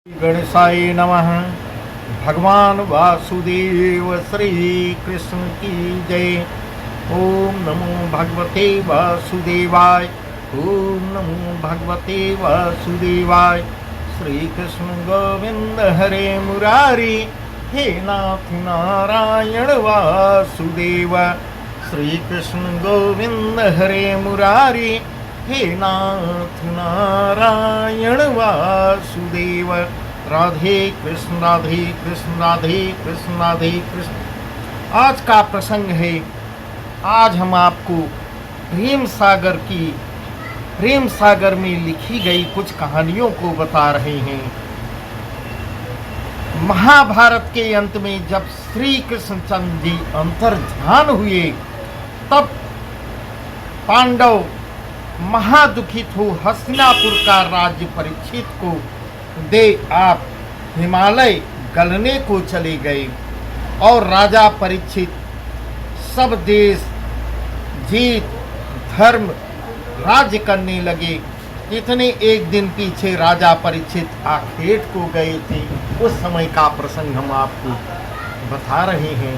गणेशाय नमः। भगवान वासुदेव श्री कृष्ण की जय। ओम नमो भगवते वासुदेवाय। ओम नमो भगवते वासुदेवाय। श्री कृष्ण गोविंद हरे मुरारी, हे नाथ नारायण वासुदेव। श्री कृष्ण गोविंद हरे मुरारी, हे नाथ नारायण वासुदेव। राधे कृष्ण राधे कृष्ण राधे कृष्ण राधे कृष्ण। आज का प्रसंग है, आज हम आपको प्रेम सागर में लिखी गई कुछ कहानियों को बता रहे हैं। महाभारत के अंत में जब श्री कृष्णचंद्र जी अंतर्ध्यान हुए, तब पांडव महादुखित हो हस्तिनापुर का राज्य परीक्षित को दे आप हिमालय गलने को चले गए और राजा परीक्षित सब देश जीत धर्म राज्य करने लगे। इतने एक दिन पीछे राजा परीक्षित आखेट को गए थे, उस समय का प्रसंग हम आपको बता रहे हैं।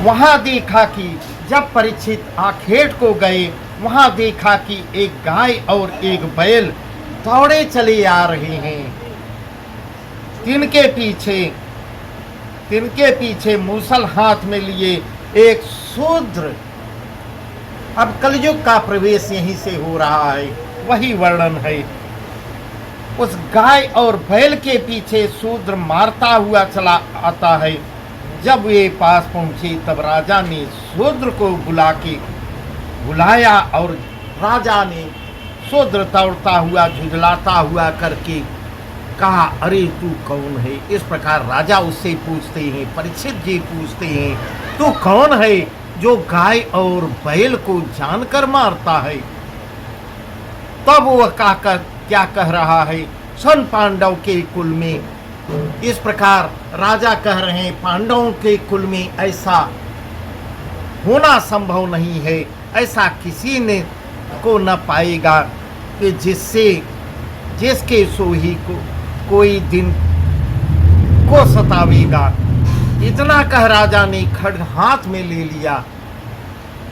वहां देखा कि जब परीक्षित आखेट को गए, वहां देखा कि एक गाय और एक बैल दौड़े चले आ रहे हैं। तिनके पीछे मूसल हाथ में लिए एक शूद्र। अब कलयुग का प्रवेश यहीं से हो रहा है, वही वर्णन है। उस गाय और बैल के पीछे शूद्र मारता हुआ चला आता है। जब वे पास पहुंचे, तब राजा ने शूद्र को बुलाया और राजा ने शूद्र दौड़ता हुआ झुंझलाता हुआ करके कहा, अरे तू कौन है? इस प्रकार राजा उससे पूछते हैं, परीक्षित जी पूछते हैं, तू कौन है जो गाय और बैल को जानकर मारता है? तब वह क्या कह रहा है, सन पांडव के कुल में। इस प्रकार राजा कह रहे हैं, पांडवों के कुल में ऐसा होना संभव नहीं है, ऐसा किसी ने को न पाएगा कि जिसके सोही को कोई दिन को सतावेगा। इतना कह राजा ने खड्ग हाथ में ले लिया।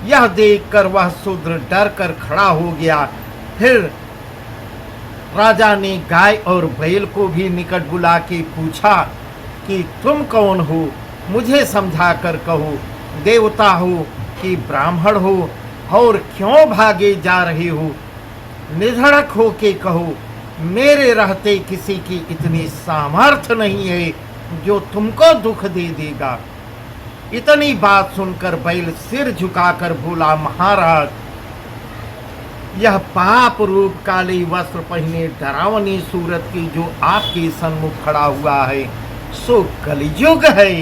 यह देखकर वह शूद्र डर कर खड़ा हो गया। फिर राजा ने गाय और बैल को भी निकट बुला के पूछा कि तुम कौन हो? मुझे समझा कर कहो, देवता हो कि ब्राह्मण हो और क्यों भागे जा रहे हो? निधड़क हो के कहो, मेरे रहते किसी की इतनी सामर्थ्य नहीं है जो तुमको दुख दे देगा। इतनी बात सुनकर बैल सिर झुकाकर बोला, महाराज, यह पाप रूप काले वस्त्र पहने डरावनी सूरत की जो आपके सन्मुख खड़ा हुआ है, सो कलयुग है।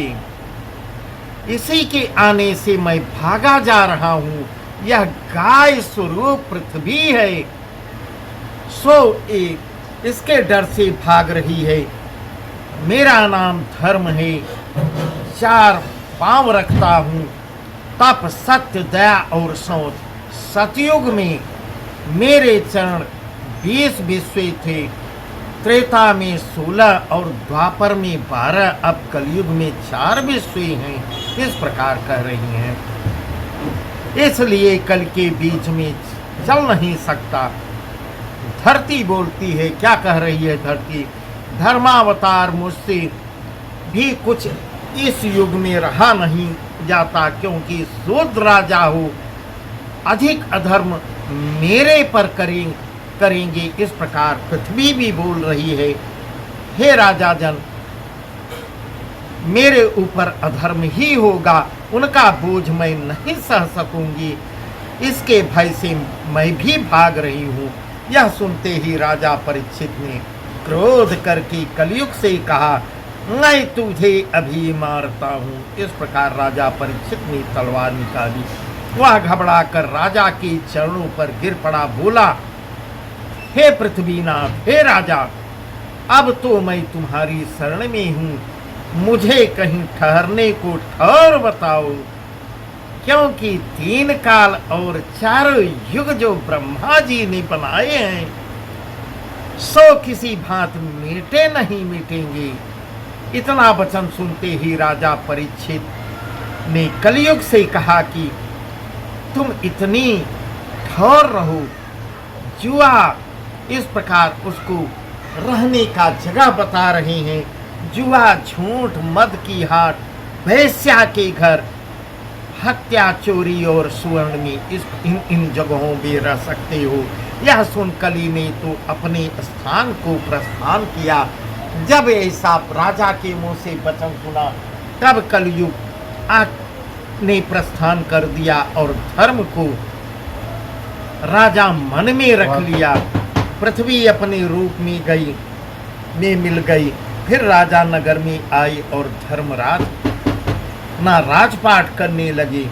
इसी के आने से मैं भागा जा रहा हूँ। यह गाय स्वरूप पृथ्वी है, सो इसके डर से भाग रही है। मेरा नाम धर्म है, 4 पांव रखता हूँ, तप सत्य दया और शौच। सतयुग में मेरे चरण 20 विश्वे थे, त्रेता में 16 और द्वापर में 12, अब कलयुग में 4 विश्वे हैं। इस प्रकार कह रही हैं, इसलिए कल के बीच में चल नहीं सकता। धरती बोलती है, क्या कह रही है धरती? धर्मावतार मुझसे भी कुछ इस युग में रहा नहीं जाता, क्योंकि शूद्र राजा हो, अधिक अधर्म मेरे पर करेंगे। इस प्रकार पृथ्वी भी बोल रही है, हे राजा जन, मेरे ऊपर अधर्म ही होगा, उनका बोझ मैं नहीं सह सकूंगी। इसके भय से मैं भी भाग रही हूँ। यह सुनते ही राजा परीक्षित ने क्रोध करके कलयुग से कहा, मैं तुझे अभी मारता हूँ। इस प्रकार राजा परीक्षित ने तलवार निकाली। वह घबरा कर राजा के चरणों पर गिर पड़ा, बोला, हे पृथ्वीनाथ, हे राजा, अब तो मैं तुम्हारी शरण में हूँ, मुझे कहीं ठहरने को ठहर बताओ, क्योंकि 3 काल और 4 युग जो ब्रह्मा जी ने बनाए हैं, सो किसी भांत मीटे नहीं मीटेंगे। इतना वचन सुनते ही राजा परीक्षित ने कलयुग से कहा कि तुम इतनी ठौर रहो। जुआ इस प्रकार उसको रहने का जगह बता रहे हैं। जुआ, झूठ, मद की हाट, वेश्या के घर, हत्या, चोरी और सुवर्ण में इन जगहों में रह सकते हो। यह सुन कली ने तो अपने स्थान को प्रस्थान किया। जब ऐसा राजा के मुंह से वचन सुना तब कलयुग ने प्रस्थान कर दिया और धर्म को राजा मन में रख लिया। पृथ्वी अपने रूप में मिल गई। फिर राजा नगर में आए और धर्मराज ना राजपाट करने लगे।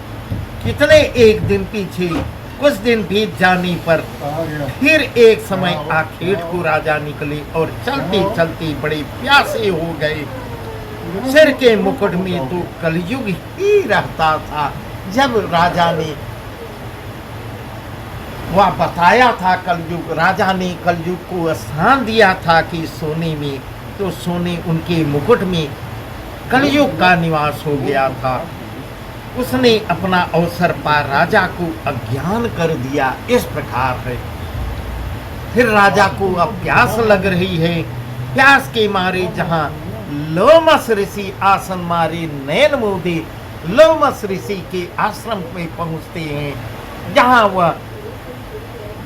कितने एक दिन पीछे कुछ दिन बीत जाने पर फिर एक समय आखेट को राजा निकले और चलते चलते बड़े प्यासे हो गए। सिर के मुकुट में तो कलयुग ही रहता था। जब राजा ने वह बताया था, कलयुग राजा ने कलयुग को स्थान दिया था कि सोने में, तो सोने उनके मुकुट में कलयुग का निवास हो गया था। उसने अपना अवसर पा राजा को अज्ञान कर दिया। इस प्रकार है। फिर राजा को अब प्यास लग रही है। प्यास के मारे जहाँ लोमस ऋषि आसन मारे नैन मोदे लोमस ऋषि के आश्रम में पहुँचते हैं। जहाँ वह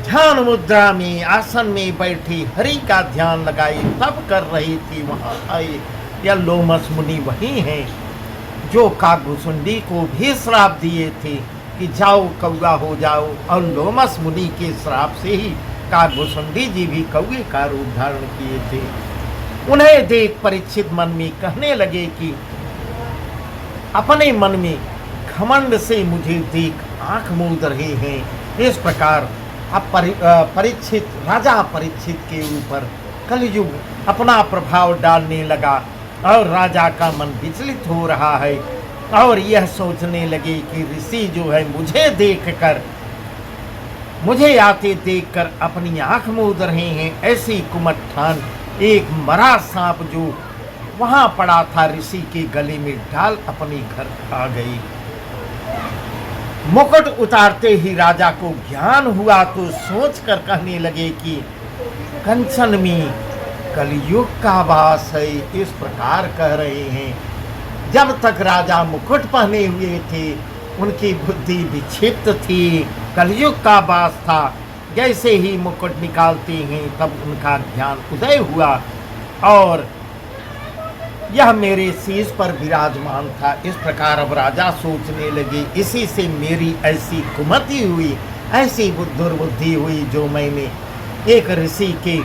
ध्यान मुद्रा में आसन में बैठी हरि का ध्यान लगाई तब कर रही थी, वहाँ आए। यह लोमस मुनि वही हैं जो कागभूषुंडी को भी श्राप दिए थे कि जाओ कौआ हो जाओ, और लोमस मुनि के श्राप से ही कागभूषुंडी जी भी कौए का रूप धारण किए थे। उन्हें देख परीक्षित मन में कहने लगे कि अपने मन में घमंड से मुझे देख आंख मूंद रहे हैं। इस प्रकार अब परीक्षित राजा परीक्षित के ऊपर कलयुग अपना प्रभाव डालने लगा और राजा का मन विचलित हो रहा है और यह सोचने लगे कि ऋषि जो है मुझे आते देखकर अपनी आंख मूंद रहे हैं। ऐसी कुमठान एक मरा सांप जो वहां पड़ा था ऋषि के गले में डाल अपने घर आ गई। मुकुट उतारते ही राजा को ज्ञान हुआ तो सोचकर कहने लगे कि कंचन में कलयुग का वास है। इस प्रकार कह रहे हैं। जब तक राजा मुकुट पहने हुए थे उनकी बुद्धि विक्षिप्त थी, कलयुग का वास था। जैसे ही मुकुट निकालते हैं तब उनका ज्ञान उदय हुआ और यह मेरे शीश पर विराजमान था। इस प्रकार अब राजा सोचने लगे, इसी से मेरी ऐसी कुमति हुई, ऐसी दुर्बुद्धि हुई जो मैंने एक ऋषि के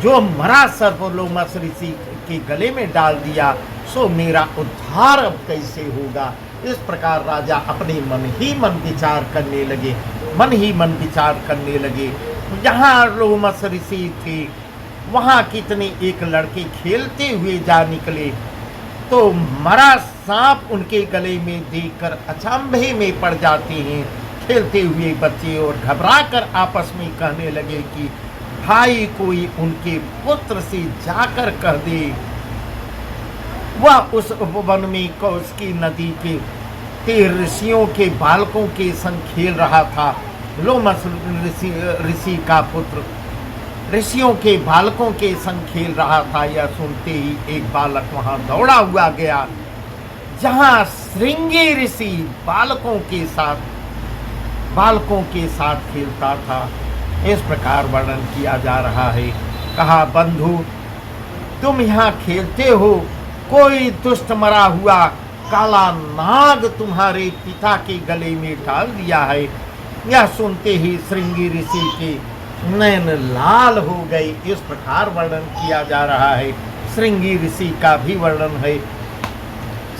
जो मरा सर्प लोमस ऋषि के गले में डाल दिया, सो मेरा उद्धार अब कैसे होगा। इस प्रकार राजा अपने मन ही मन विचार करने लगे, मन ही मन विचार करने लगे। जहाँ लोमस ऋषि थे वहाँ कितने एक लड़के खेलते हुए जा निकले तो मरा सांप उनके गले में देखकर अचंभे में पड़ जाते हैं खेलते हुए बच्चे और घबराकर आपस में कहने लगे कि भाई कोई उनके पुत्र से जाकर कह दे। वह उस उपवन में कौशिकी नदी के ऋषियों के बालकों के संग खेल रहा था। लोमस ऋषि का पुत्र ऋषियों के बालकों के संग खेल रहा था। यह सुनते ही एक बालक वहां दौड़ा हुआ गया जहां श्रृंगी ऋषि बालकों के साथ खेलता था। इस प्रकार वर्णन किया जा रहा है। कहा, बंधु तुम यहाँ खेलते हो, कोई दुष्ट मरा हुआ काला नाग तुम्हारे पिता के गले में डाल दिया है। यह सुनते ही श्रृंगी ऋषि के नैन लाल हो गए। इस प्रकार वर्णन किया जा रहा है। श्रृंगी ऋषि का भी वर्णन है।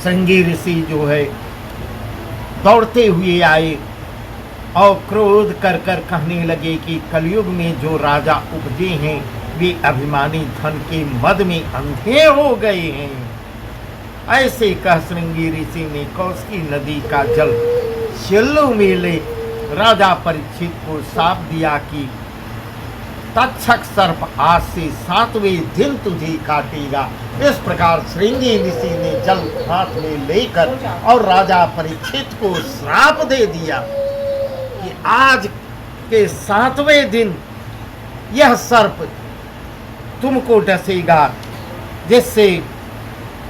श्रृंगी ऋषि जो है दौड़ते हुए आए और क्रोध कर कर कहने लगे कि कलयुग में जो राजा उपजे हैं वे अभिमानी धन के मद में अंधे हो गए हैं। ऐसे कह श्रृंगी ऋषि ने कौशिकी नदी का जल चिल्लू में ले राजा परीक्षित को साप दिया कि तक्षक सर्प आज से 7वें दिन तुझे काटेगा। इस प्रकार श्रृंगी ऋषि ने जल हाथ में लेकर और राजा परीक्षित को श्राप दे दिया कि आज के 7वें दिन यह सर्प तुमको डसेगा। जिससे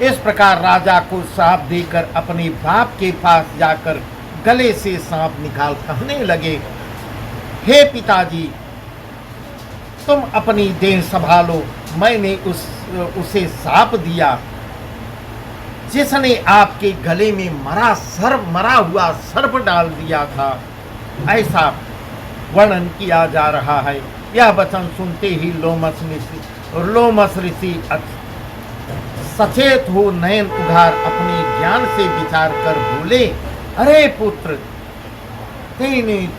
इस प्रकार राजा को श्राप देकर अपने बाप के पास जाकर गले से सांप निकाल कहने लगे, हे पिताजी, तुम अपनी देह संभालो। मैंने उसे श्राप दिया जिसने आपके गले में मरा हुआ सर्प डाल दिया था। ऐसा वर्णन किया जा रहा है। यह वचन सुनते ही लोमस ऋषि सचेत हो नयन उघार अपने ज्ञान से विचार कर बोले, अरे पुत्र,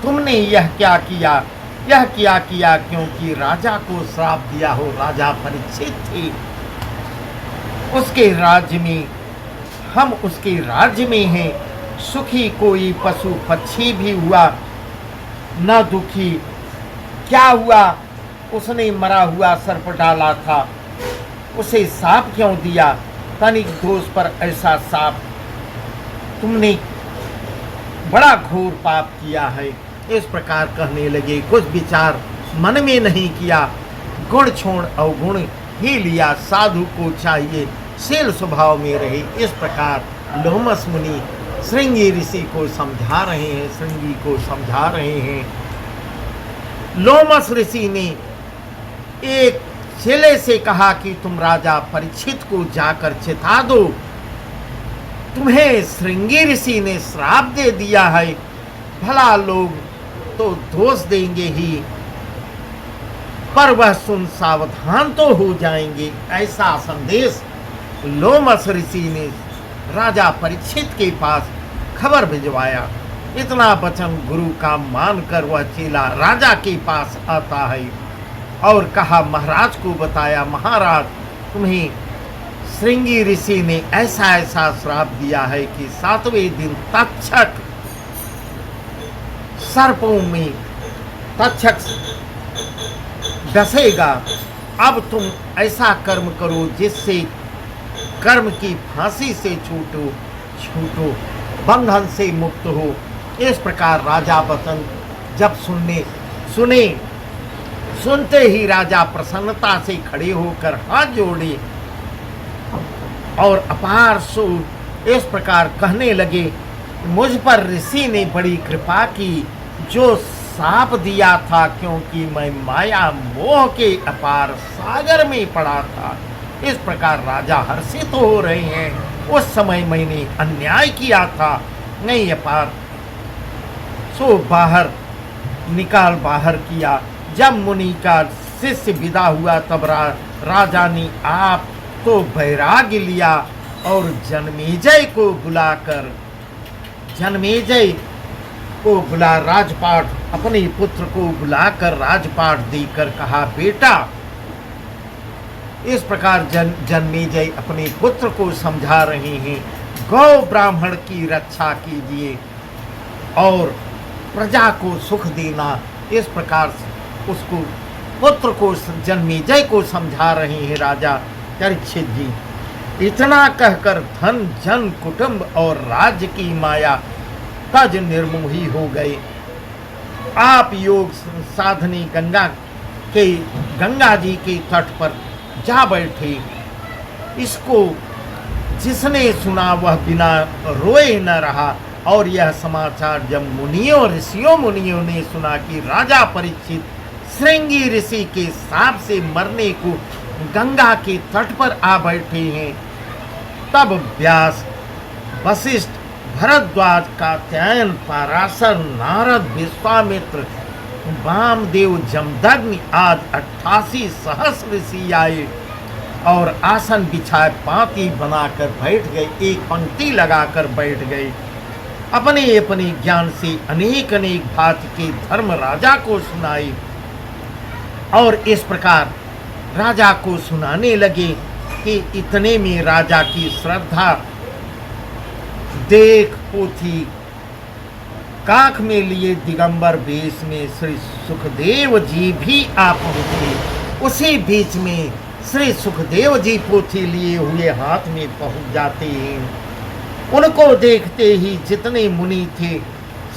तुमने यह क्या किया? यह क्या किया क्योंकि राजा को श्राप दिया हो। राजा परीक्षित थे, उसके राज्य में, हम उसके राज्य में हैं। सुखी कोई पशु पक्षी भी हुआ न दुखी। क्या हुआ? उसने मरा हुआ सर्प डाला था, उसे साप क्यों दिया? तनिक दोष पर ऐसा साप, तुमने बड़ा घोर पाप किया है। इस प्रकार कहने लगे। कुछ विचार मन में नहीं किया, गुण छोड़ अवगुण ही लिया। साधु को चाहिए शील स्वभाव में रहे। इस प्रकार लोमस मुनि श्रृंगी ऋषि को समझा रहे हैं, श्रृंगी को समझा रहे हैं। लोमस ऋषि ने एक चेले से कहा कि तुम राजा परीक्षित को जाकर चिता दो, तुम्हें श्रृंगी ऋषि ने श्राप दे दिया है। भला लोग तो दोष देंगे ही, पर वह सुन सावधान तो हो जाएंगे। ऐसा संदेश लोमस ऋषि ने राजा परीक्षित के पास खबर भिजवाया। इतना वचन गुरु का मानकर वह चेला राजा के पास आता है और कहा, महाराज को बताया, महाराज, तुम्हें श्रृंगी ऋषि ने ऐसा ऐसा श्राप दिया है कि 7वें दिन तक्षक सर्पों में तक्षक डसेगा। अब तुम ऐसा कर्म करो जिससे कर्म की फांसी से छूटो, बंधन से मुक्त हो। इस प्रकार राजा वचन जब सुनते ही राजा प्रसन्नता से खड़े होकर हाथ जोड़े और अपार सो इस प्रकार कहने लगे, मुझ पर ऋषि ने बड़ी कृपा की जो साप दिया था, क्योंकि मैं माया मोह के अपार सागर में पड़ा था। इस प्रकार राजा हर्षित हो रहे हैं। उस समय मैंने अन्याय किया था, नहीं अपार सो बाहर किया। जब मुनि का शिष्य विदा हुआ तब राजा ने आप तो वैराग्य लिया और जन्मेजय को बुला राजपाट, अपने पुत्र को बुलाकर राजपाट देकर कहा, बेटा, इस प्रकार जन्मेजय अपने पुत्र को समझा रहे हैं, गौ ब्राह्मण की रक्षा कीजिए और प्रजा को सुख देना। इस प्रकार उसको पुत्र को जन्मेजय को समझा रहे हैं राजा परीक्षित जी। इतना कहकर धन जन कुटुंब और राज्य की माया तज निर्मोही हो गए। आप योग साधनी गंगा जी के तट पर जा बैठे। इसको जिसने सुना वह बिना रोए न रहा। और यह समाचार जब मुनियों ने सुना कि राजा परीक्षित श्रृंगी ऋषि के साप से मरने को गंगा के तट पर आ बैठे हैं, तब व्यास, वशिष्ठ, भरद्वाज, कात्यायन, पराशर, नारद, विश्वामित्र, वामदेव, जमदग्नि आदि 88 सहस्र ऋषि आए और आसन बिछाए पांति बनाकर बैठ गए, एक पंक्ति लगाकर बैठ गए। अपने अपने ज्ञान से अनेक भांति के धर्म राजा को सुनाए और इस प्रकार राजा को सुनाने लगे कि इतने में राजा की श्रद्धा देख पोथी काख में लिए दिगंबर वेश में श्री सुखदेव जी भी आ पहुंचे। उसी बीच में श्री सुखदेव जी पोथी लिए हुए हाथ में पहुंच जाते हैं। उनको देखते ही जितने मुनि थे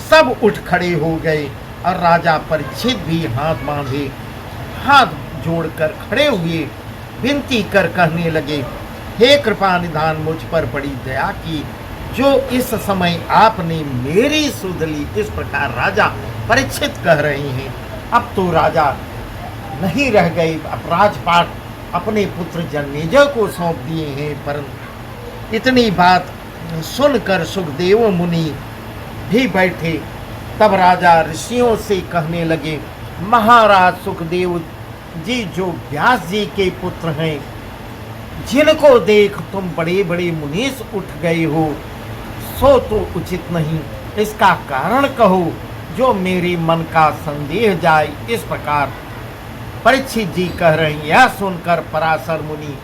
सब उठ खड़े हो गए और राजा परीक्षित भी हाथ बांधे, हाथ जोड़कर खड़े हुए विनती कर कहने लगे, हे कृपा निधान, मुझ पर बड़ी दया की, जो इस समय आपने मेरी सुध ली। इस प्रकार राजा परीक्षित कह रहे हैं। अब तो राजा नहीं रह गए, अब राजपाट अपने पुत्र जन्मेजय को सौंप दिए हैं। परंतु इतनी बात सुनकर सुखदेव मुनि भी बैठे। तब राजा ऋषियों से कहने लगे, महाराज सुखदेव जी जो व्यास जी के पुत्र हैं, जिनको देख तुम बड़े बड़े मुनीष उठ गए हो, सो तो उचित नहीं। इसका कारण कहो जो मेरे मन का संदेह जाए। इस प्रकार परीक्षित जी कह रहे हैं। यह सुनकर पराशर मुनि,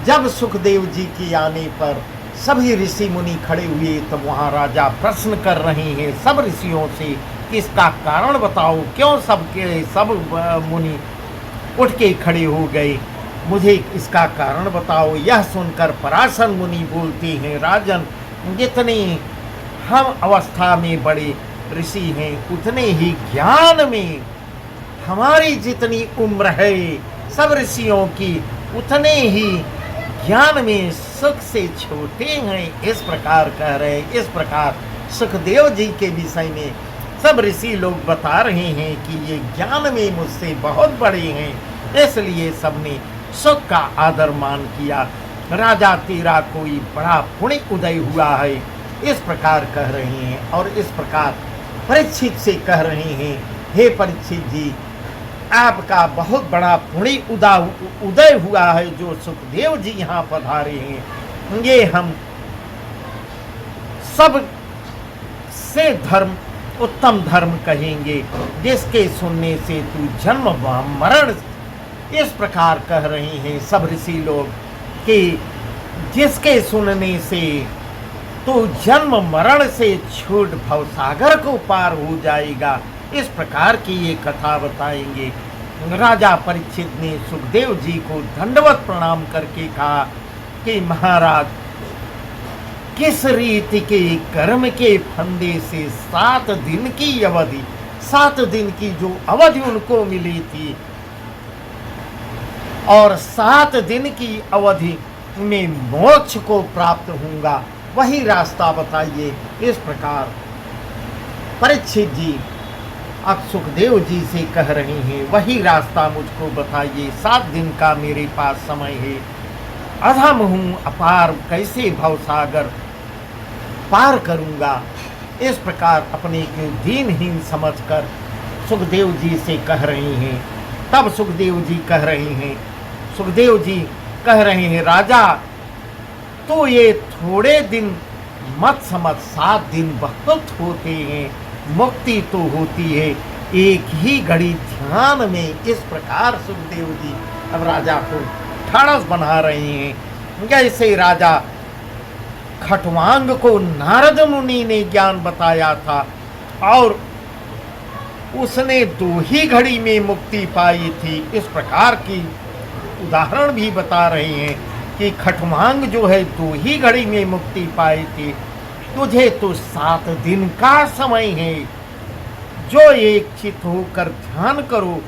जब सुखदेव जी के आने पर सभी ऋषि मुनि खड़े हुए, तब वहाँ राजा प्रश्न कर रहे हैं सब ऋषियों से कि इसका कारण बताओ, क्यों सबके सब मुनि उठ के खड़े हो गए, मुझे इसका कारण बताओ। यह सुनकर पराशर मुनि बोलते हैं, राजन, जितने हम अवस्था में बड़े ऋषि हैं, उतने ही ज्ञान में हमारी जितनी उम्र है सब ऋषियों की, उतने ही ज्ञान में सुख से छोटे हैं। इस प्रकार कह रहे हैं। इस प्रकार सुखदेव जी के विषय में सब ऋषि लोग बता रहे हैं कि ये ज्ञान में मुझसे बहुत बड़े हैं, इसलिए सबने सुख का आदर मान किया। राजा तेरा कोई बड़ा पुण्य उदय हुआ है, इस प्रकार कह रहे हैं। और इस प्रकार परीक्षित से कह रहे हैं, हे परीक्षित जी, आपका बहुत बड़ा पुण्य उदय हुआ है जो सुखदेव जी यहाँ पधारे हैं। ये हम सब से धर्म उत्तम धर्म कहेंगे, जिसके सुनने से तू जन्म मरण, इस प्रकार कह रहे हैं सब ऋषि लोग कि जिसके सुनने से तो जन्म मरण से छूट भवसागर को पार हो जाएगा। इस प्रकार की ये कथा बताएंगे। राजा परीक्षित ने सुखदेव जी को दंडवत प्रणाम करके कहा कि महाराज, किस रीति के कर्म के फंदे से 7 दिन की अवधि, 7 दिन की जो अवधि उनको मिली थी और 7 दिन की अवधि में मोक्ष को प्राप्त होऊंगा, वही रास्ता बताइए। इस प्रकार परीक्षित जी अब सुखदेव जी से कह रहे हैं, वही रास्ता मुझको बताइए। 7 दिन का मेरे पास समय है, अधम हूँ, अपार, कैसे भवसागर पार करूँगा। इस प्रकार अपने को दीनहीन समझकर सुखदेव जी से कह रहे हैं। तब सुखदेव जी कह रहे हैं, सुखदेव जी कह रहे हैं, राजा तो ये थोड़े दिन मत समझ, 7 दिन बहुत होते हैं, मुक्ति तो होती है एक ही घड़ी ध्यान में। इस प्रकार सुखदेव जी अब राजा को ठाड़स बना रहे हैं। जैसे राजा खटवांग को नारद मुनि ने ज्ञान बताया था और उसने 2 ही घड़ी में मुक्ति पाई थी, इस प्रकार की उदाहरण भी बता रहे हैं कि खटवांग जो है 2 ही घड़ी में मुक्ति पाई थी, तुझे तो 7 दिन का समय है, जो एक चित होकर ध्यान करो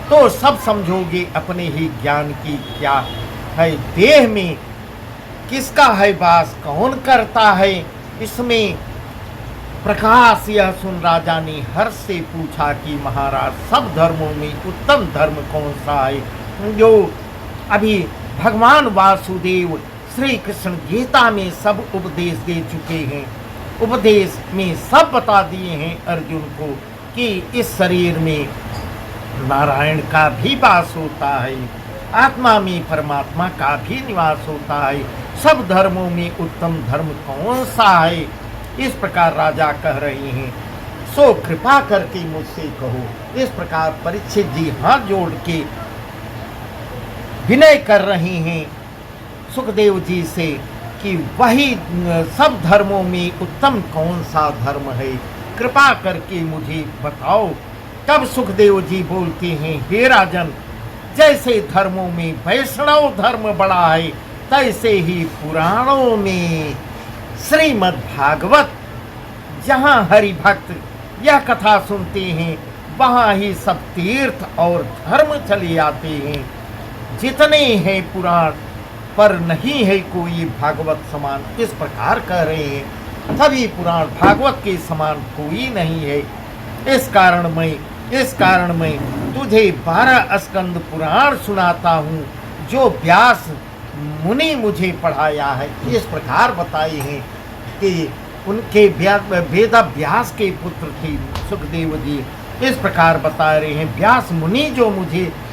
तो सब समझोगे अपने ही ज्ञान की क्या है। देह में किसका है वास, कौन करता है इसमें प्रकाश। यह सुन राजा ने हर्ष से पूछा कि महाराज, सब धर्मों में उत्तम धर्म कौन सा है, जो अभी भगवान वासुदेव श्री कृष्ण गीता में सब उपदेश दे चुके हैं। उपदेश में सब बता दिए हैं अर्जुन को कि इस शरीर में नारायण का भी वास होता है, आत्मा में परमात्मा का भी निवास होता है। सब धर्मों में उत्तम धर्म कौन सा है, इस प्रकार राजा कह रहे हैं, सो कृपा करके मुझसे कहो। इस प्रकार परीक्षित जी हाथ जोड़ के विनय कर रहे हैं सुखदेव जी से कि वही सब धर्मों में उत्तम कौन सा धर्म है, कृपा करके मुझे बताओ। तब सुखदेव जी बोलते हैं, हे राजन, जैसे धर्मों में वैष्णव धर्म बड़ा है, तैसे ही पुराणों में श्रीमद् भागवत, जहाँ हरि भक्त यह कथा सुनते हैं, वहाँ ही सब तीर्थ और धर्म चले आते हैं। जितने हैं पुराण, पर नहीं है कोई भागवत समान। इस प्रकार कह रहे हैं, सभी पुराण भागवत के समान कोई नहीं है। इस कारण मैं तुझे 12 स्कंद पुराण सुनाता हूँ, जो व्यास मुनि मुझे पढ़ाया है। इस प्रकार बताए हैं कि उनके वेद व्यास के पुत्र थे सुखदेव जी। इस प्रकार बता रहे हैं, व्यास मुनि जो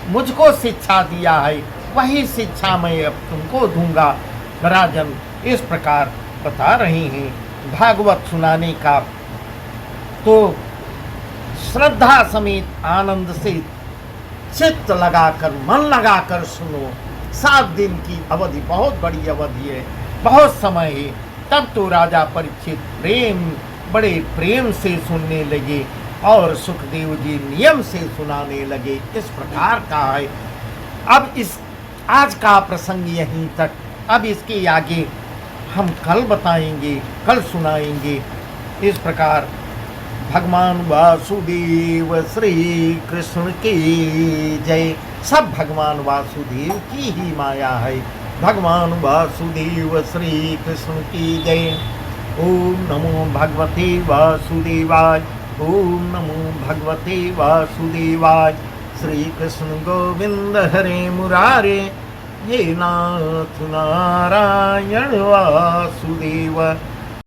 मुझको शिक्षा दिया है, वही शिक्षा मैं अब तुमको दूंगा। राजन, इस प्रकार बता रहे हैं भागवत सुनाने का। तो श्रद्धा समेत आनंद से चित्त लगाकर, मन लगाकर सुनो। 7 दिन की अवधि बहुत बड़ी अवधि है, बहुत समय है। तब तो राजा परीक्षित बड़े प्रेम से सुनने लगे और सुखदेव जी नियम से सुनाने लगे। इस प्रकार का है। अब आज का प्रसंग यहीं तक। अब इसके आगे हम कल बताएंगे, कल सुनाएंगे। इस प्रकार भगवान वासुदेव श्री कृष्ण की जय। सब भगवान वासुदेव की ही माया है। भगवान वासुदेव श्री कृष्ण की जय। ओम नमो भगवते वासुदेवाय। ओम नमो भगवते वासुदेवाय। श्री कृष्ण गोविंद हरे मुरारे, हे नाथ नारायण वासुदेव।